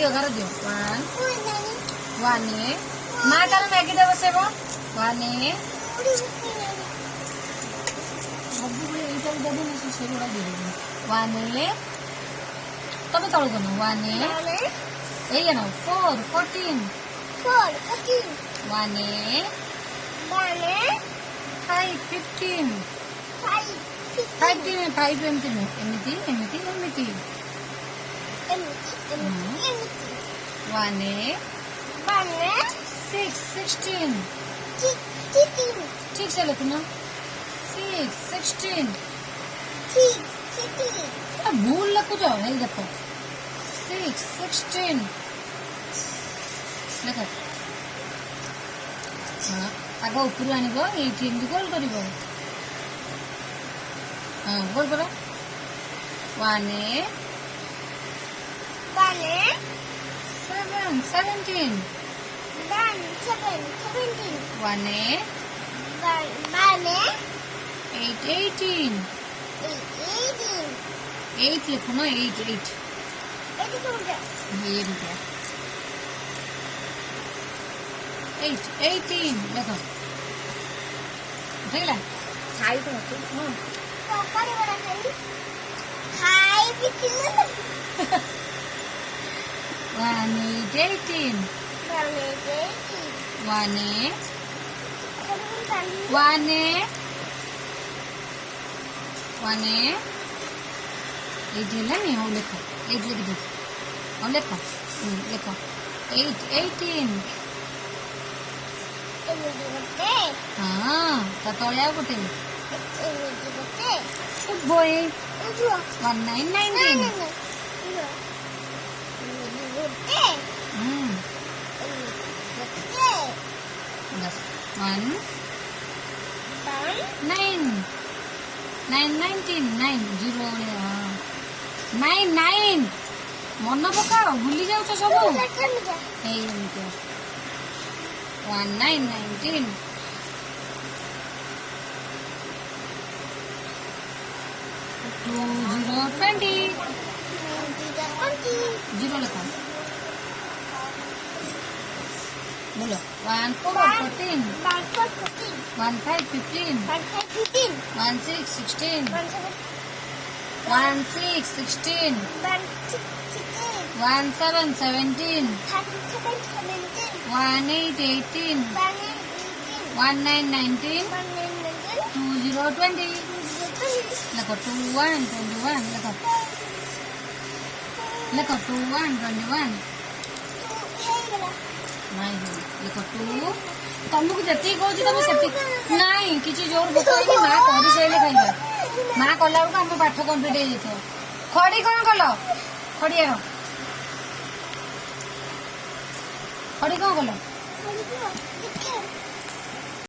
दियो घर दियो 1 माँ तार मैगी दे बसेब 1 तब तल कन 1 ये ना 4 14 1 5 15 5 एमती एमती एमती एमती 1 6 16 ठीक से लिखो ना 6 16 भूल लिखु जाओ है देखो 6 16 देखो हाँ आग ऊपर आनब ये गोल कर गोल कर 1 7 17 1 8 18 8 लिखो ना 8 8 ये भी क्या 8 18 देखो ठीक है खाई तो मत पापा ने बड़ा खाई भी चिल्ला 1 8 18 1 8 नहीं हो लिखो 8 लिख दो और लिखो लिखो 8 18 हाँ तले गोटे बोए 1 9 19 बस 1 9 9 19 9 0 9 9 मन पकाओ भूली जाऊच सब 1 9 19 2 0 20 0 लिखो बोलो 1 4 14 1 5 15 1 6 16 1 6 16 1 7 17 1 8 18 1 9 19 2 0 20 लिखो 2 1 21 लिखो 2 1 21 लिखो 2 तुमको जी कौन तुम से नाई किसी जोर भोक माँ कर सारे खाइबा माँ कला बेलू आम पाठ कम्प्लीट हो खड़ी कौन कल खड़ियार खड़ी कौन कल